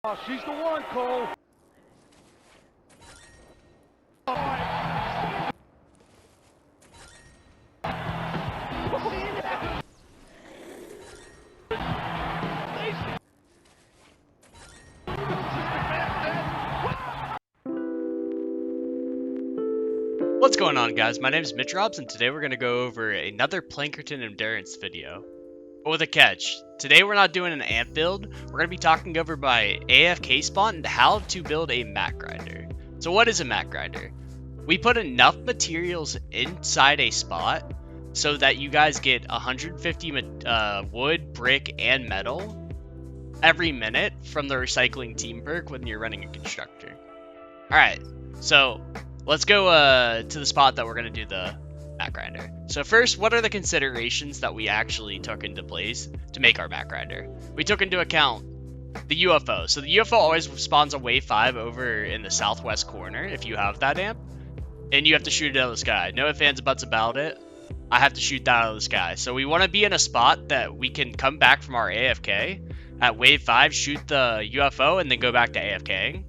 Oh, she's the one, Cole. What's going on, guys? My name is Mitch Robs, and today we're going to go over another Plankerton endurance video. But with a catch. Today we're not doing an amp build, we're going to be talking over my AFK spawn and how to build a mat grinder. So what is a mat grinder? We put enough materials inside a spot so that you guys get 150 wood, brick, and metal every minute from the recycling team perk when you're running a constructor. Alright, so let's go to the spot that we're going to do the mat grinder. So first, what are the considerations that we actually took into place to make our mat grinder? We took into account the UFO. So the UFO always spawns on wave 5 over in the southwest corner if you have that amp. And you have to shoot it out of the sky. No ifs, ands, buts about it. I have to shoot that out of the sky. So we want to be in a spot that we can come back from our AFK at wave 5, shoot the UFO, and then go back to AFKing.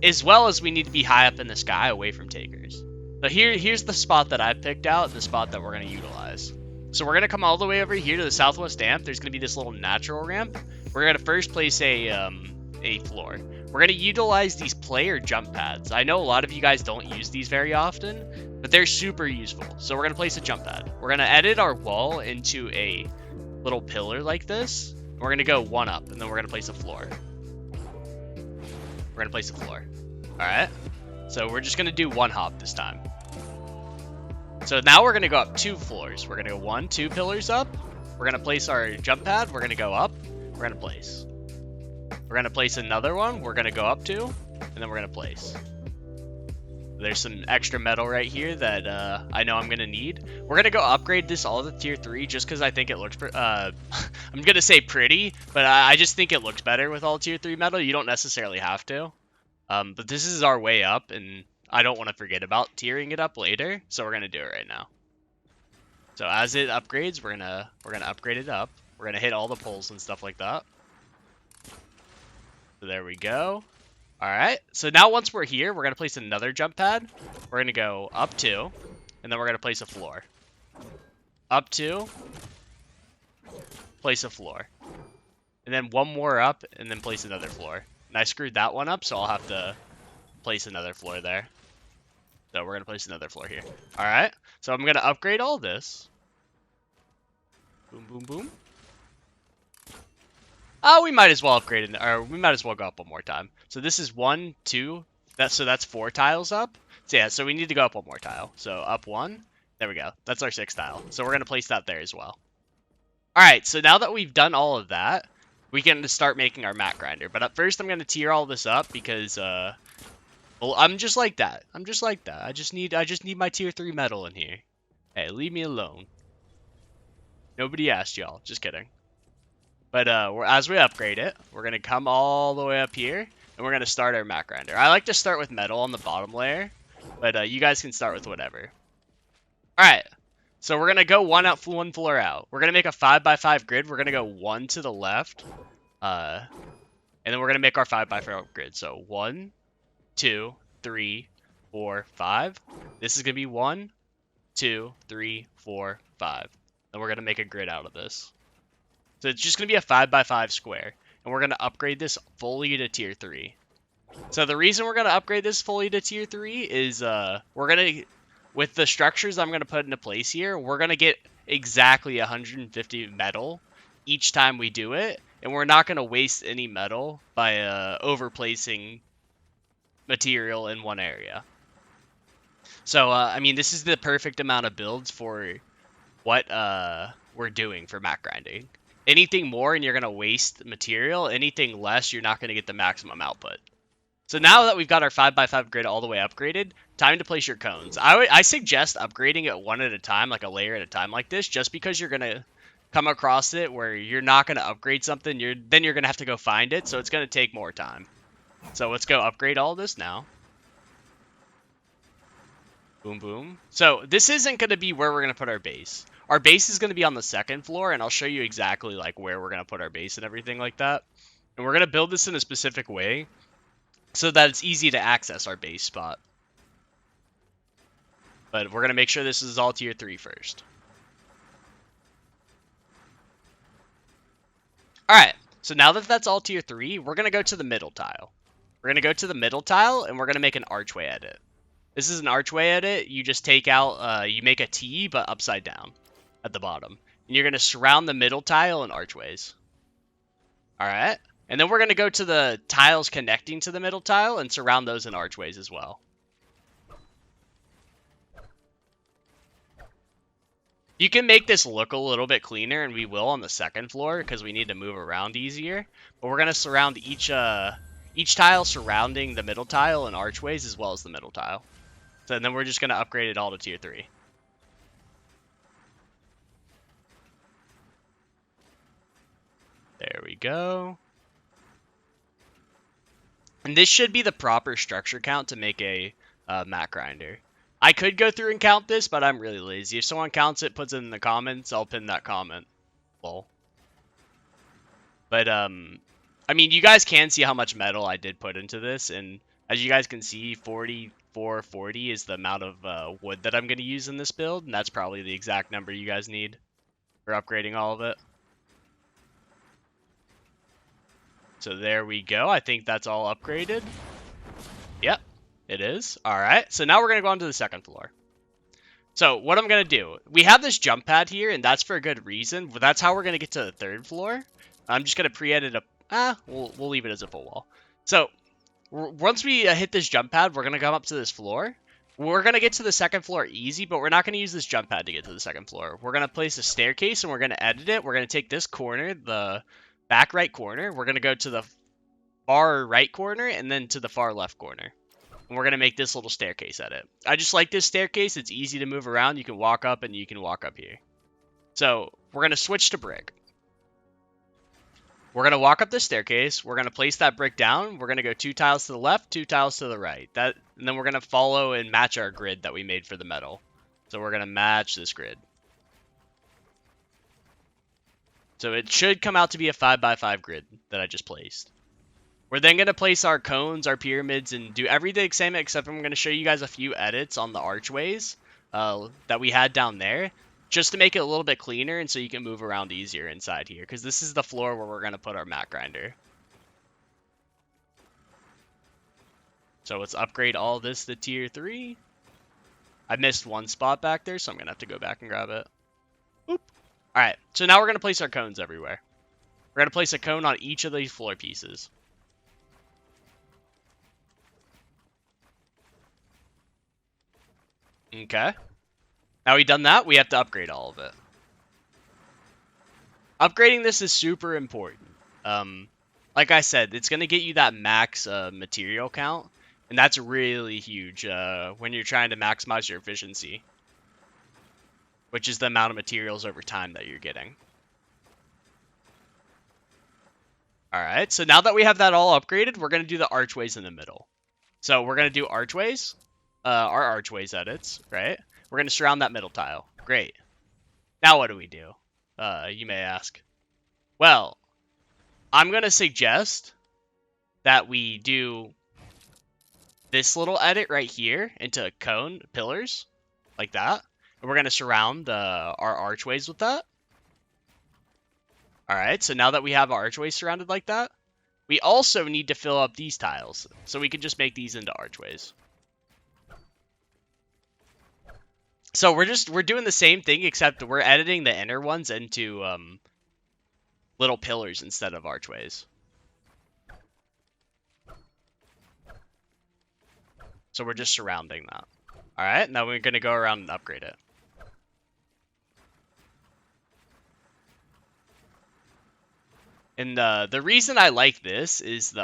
As well as we need to be high up in the sky away from takers. So here's the spot that I picked out, the spot that we're going to utilize. So we're going to come all the way over here to the southwest amp. There's going to be this little natural ramp. We're going to first place a floor. We're going to utilize these player jump pads. I know a lot of you guys don't use these very often, but they're super useful. So we're going to place a jump pad. We're going to edit our wall into a little pillar like this. We're going to go one up, and then we're going to place a floor. We're going to place a floor. Alright. So we're just going to do one hop this time. So now we're going to go up 2 floors. We're going to go 1, 2 pillars up. We're going to place our jump pad. We're going to go up. We're going to place. We're going to place another one. We're going to go up 2. And then we're going to place. There's some extra metal right here that I know I'm going to need. We're going to go upgrade this all to tier 3 just because I think it looks... I'm going to say pretty, but I just think it looks better with all tier 3 metal. You don't necessarily have to. But this is our way up, and I don't want to forget about tiering it up later, so we're going to do it right now. So as it upgrades, we're gonna upgrade it up. We're going to hit all the poles and stuff like that. So there we go. Alright, so now once we're here, we're going to place another jump pad. We're going to go up 2, and then we're going to place a floor. Up 2, place a floor. And then one more up, and then place another floor. And I screwed that one up, so I'll have to place another floor there. So we're going to place another floor here. Alright, so I'm going to upgrade all this. Boom, boom, boom. Oh, we might as well upgrade it, or we might as well go up one more time. So this is 1, 2, that's 4 tiles up. So yeah, so we need to go up one more tile. So up 1, there we go. That's our 6th tile. So we're going to place that there as well. Alright, so now that we've done all of that, we can start making our mat grinder. But at first I'm going to tier all this up because, well, I'm just like that. I'm just like that. I just need my tier 3 metal in here. Hey, leave me alone. Nobody asked y'all. Just kidding. But as we upgrade it, we're going to come all the way up here, and we're going to start our mat grinder. I like to start with metal on the bottom layer, but you guys can start with whatever. Alright, so we're going to go one floor out. We're going to make a 5x5 grid. We're going to go 1 to the left, and then we're going to make our 5x5 grid. So 1, 2, 3, 4, 5. This is going to be 1, 2, 3, 4, 5. Then we're going to make a grid out of this. So it's just going to be a 5x5 square. And we're going to upgrade this fully to tier 3. So the reason we're going to upgrade this fully to tier 3 is we're going to, with the structures I'm going to put into place here, we're going to get exactly 150 metal each time we do it. And we're not going to waste any metal by overplacing material in one area. So, I mean, this is the perfect amount of builds for what we're doing for mat grinding. Anything more and you're going to waste material. Anything less, you're not going to get the maximum output. So now that we've got our 5x5 grid all the way upgraded, time to place your cones. I suggest upgrading it one at a time, like a layer at a time like this, just because you're going to come across it where you're not going to upgrade something. Then you're going to have to go find it, so it's going to take more time. So let's go upgrade all this now. Boom, boom. So this isn't going to be where we're going to put our base. Our base is going to be on the 2nd floor, and I'll show you exactly like where we're going to put our base and everything like that. And we're going to build this in a specific way so that it's easy to access our base spot. But we're going to make sure this is all tier 3 first. Alright, so now that that's all tier 3, we're going to go to the middle tile. We're going to go to the middle tile, and we're going to make an archway edit. This is an archway edit. You just take out, you make a T, but upside down at the bottom. And you're going to surround the middle tile in archways. Alright, and then we're going to go to the tiles connecting to the middle tile and surround those in archways as well. You can make this look a little bit cleaner, and we will on the second floor because we need to move around easier. But we're going to surround each tile surrounding the middle tile in archways as well as the middle tile. So then we're just going to upgrade it all to tier 3. There we go. And this should be the proper structure count to make a mat grinder. I could go through and count this, but I'm really lazy. If someone counts it, puts it in the comments, I'll pin that comment. Lol. But, I mean, you guys can see how much metal I did put into this, and as you guys can see, 4440 is the amount of wood that I'm going to use in this build, and that's probably the exact number you guys need for upgrading all of it. So there we go. I think that's all upgraded. Yep. It is. Alright, so now we're going to go on to the second floor. So what I'm going to do, we have this jump pad here, and that's for a good reason, but that's how we're going to get to the third floor. I'm just going to pre-edit we'll leave it as a full wall. So once we hit this jump pad, we're going to come up to this floor. We're going to get to the second floor easy, but we're not going to use this jump pad to get to the second floor. We're going to place a staircase, and we're going to edit it. We're going to take this corner, the back right corner. We're going to go to the far right corner, and then to the far left corner. And we're going to make this little staircase edit. I just like this staircase. It's easy to move around. You can walk up and you can walk up here. So we're going to switch to brick. We're going to walk up this staircase. We're going to place that brick down. We're going to go 2 tiles to the left, 2 tiles to the right. And then we're going to follow and match our grid that we made for the metal. So we're going to match this grid. So it should come out to be a 5x5 grid that I just placed. We're then going to place our cones, our pyramids, and do everything the same, except I'm going to show you guys a few edits on the archways that we had down there, just to make it a little bit cleaner and so you can move around easier inside here, because this is the floor where we're going to put our mat grinder. So let's upgrade all this to tier 3. I missed one spot back there, so I'm going to have to go back and grab it. Oop. Alright, so now we're going to place our cones everywhere. We're going to place a cone on each of these floor pieces. Okay. Now we've done that, we have to upgrade all of it. Upgrading this is super important. Like I said, it's going to get you that max material count, and that's really huge when you're trying to maximize your efficiency, which is the amount of materials over time that you're getting. Alright, so now that we have that all upgraded, we're going to do the archways in the middle. So we're going to do archways. Our archways edits, right? We're going to surround that middle tile. Great. Now what do we do? You may ask. Well, I'm going to suggest that we do this little edit right here into cone pillars, like that. And we're going to surround our archways with that. Alright, so now that we have our archways surrounded like that, we also need to fill up these tiles. So we can just make these into archways. So we're doing the same thing, except we're editing the inner ones into little pillars instead of archways. So we're just surrounding that. Alright, now we're going to go around and upgrade it. And the reason I like this is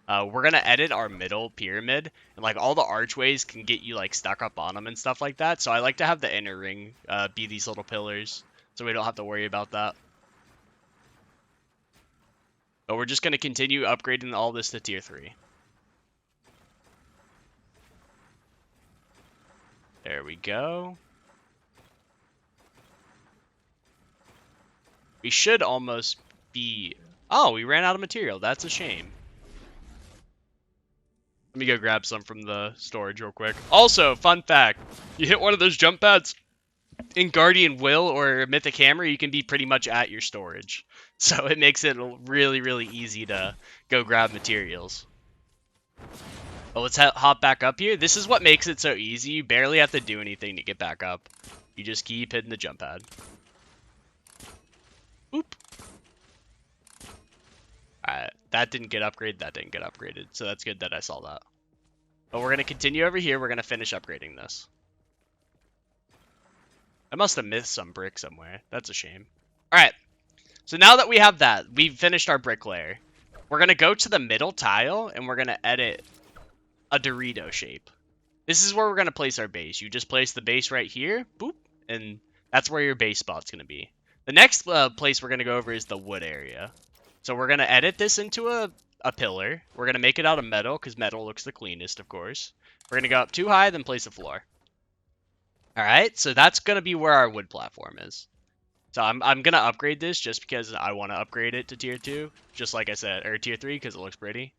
we're going to edit our middle pyramid, and like all the archways can get you like stuck up on them and stuff like that. So I like to have the inner ring be these little pillars, so we don't have to worry about that. But we're just going to continue upgrading all this to tier 3. There we go. We should almost be Oh, we ran out of material. That's a shame. Let me go grab some from the storage real quick. Also, fun fact, you hit one of those jump pads in Guardian Will or Mythic Hammer, you can be pretty much at your storage. So it makes it really, really easy to go grab materials. But let's hop back up here. This is what makes it so easy. You barely have to do anything to get back up. You just keep hitting the jump pad. Boop. Alright, that didn't get upgraded, that didn't get upgraded. So that's good that I saw that. But we're going to continue over here. We're going to finish upgrading this. I must have missed some brick somewhere. That's a shame. Alright, so now that we have that, we've finished our brick layer. We're going to go to the middle tile, and we're going to edit a Dorito shape. This is where we're going to place our base. You just place the base right here, boop, and that's where your base spot's going to be. The next place we're going to go over is the wood area. So we're going to edit this into a pillar. We're going to make it out of metal, because metal looks the cleanest, of course. We're going to go up too high, then place a floor. Alright, so that's going to be where our wood platform is. So I'm going to upgrade this just because I want to upgrade it to tier 2. Just like I said, or tier 3, because it looks pretty.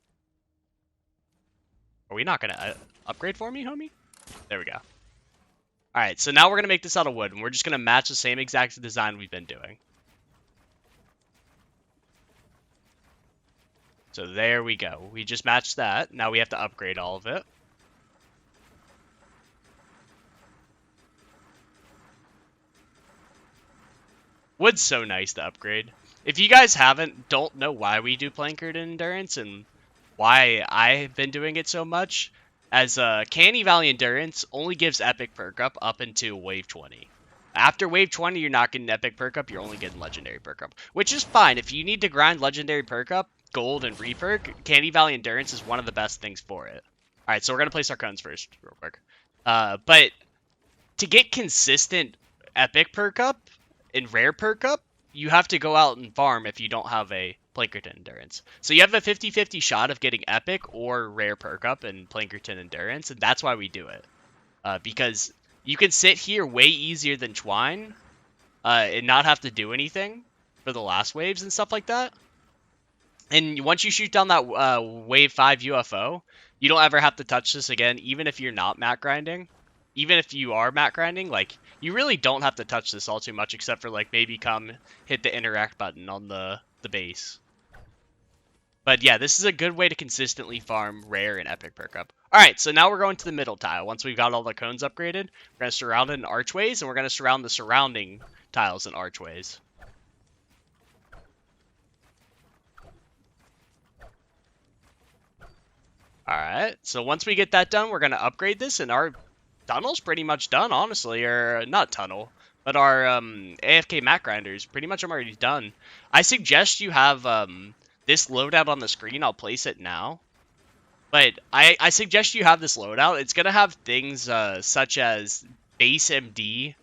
Are we not going to upgrade for me, homie? There we go. Alright, so now we're going to make this out of wood, and we're just going to match the same exact design we've been doing. So there we go. We just matched that. Now we have to upgrade all of it. Wood's so nice to upgrade. If you guys don't know why we do Plankerton Endurance and why I've been doing it so much, as Canny Valley Endurance only gives Epic perk up until Wave 20. After Wave 20, you're not getting Epic perk up, you're only getting Legendary perk up, which is fine. If you need to grind Legendary perk up, Gold, and Reperk, Canny Valley Endurance is one of the best things for it. Alright, so we're going to place our cones first, real quick. But to get consistent Epic perk up, and rare perk up, you have to go out and farm if you don't have a Plankerton Endurance. So you have a 50-50 shot of getting epic or rare perk up in Plankerton Endurance, and that's why we do it. Because you can sit here way easier than Twine and not have to do anything for the last waves and stuff like that. And once you shoot down that wave 5 UFO, you don't ever have to touch this again, even if you're not mat grinding. Even if you are mat grinding, like, you really don't have to touch this all too much, except for, like, maybe come hit the interact button on the base. But yeah, this is a good way to consistently farm rare and epic perk up. Alright, so now we're going to the middle tile. Once we've got all the cones upgraded, we're going to surround it in archways, and we're going to surround the surrounding tiles in archways. Alright, so once we get that done, we're going to upgrade this, and our tunnel's pretty much done, honestly. Or, not tunnel, but our AFK mat grinders, pretty much I'm already done. I suggest you have this loadout on the screen. I'll place it now. But I suggest you have this loadout. It's going to have things such as base MD,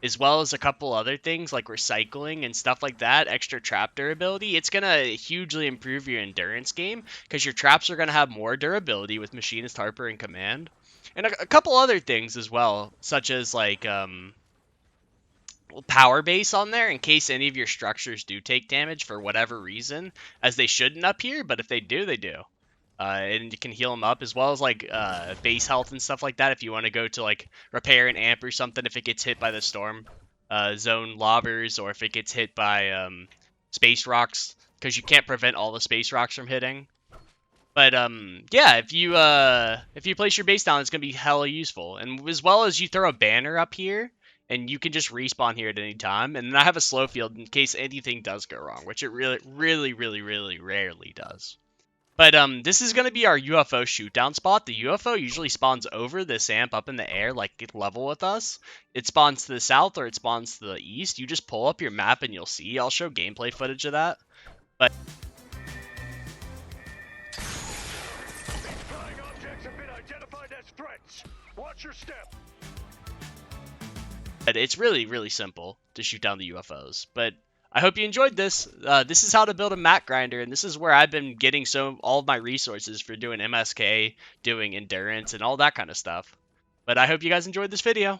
as well as a couple other things like recycling and stuff like that, extra trap durability. It's going to hugely improve your endurance game, because your traps are going to have more durability with Machinist, Harper, and Command. And a couple other things as well, such as, like, power base on there, in case any of your structures do take damage for whatever reason, as they shouldn't up here, but if they do, they do. And you can heal them up, as well as, like, base health and stuff like that, if you want to go to, like, repair an amp or something if it gets hit by the storm zone lobbers, or if it gets hit by space rocks, because you can't prevent all the space rocks from hitting. But, yeah, if you place your base down, it's going to be hella useful. And as well as you throw a banner up here, and you can just respawn here at any time. And then I have a slow field in case anything does go wrong, which it really rarely does. But, this is going to be our UFO shoot-down spot. The UFO usually spawns over this amp up in the air, like level with us. It spawns to the south or it spawns to the east. You just pull up your map and you'll see. I'll show gameplay footage of that. But... Watch your step. It's really simple to shoot down the UFOs. But I hope you enjoyed this. This is how to build a mat grinder, and this is where I've been getting all of my resources for doing MSK, doing endurance, and all that kind of stuff. But I hope you guys enjoyed this video.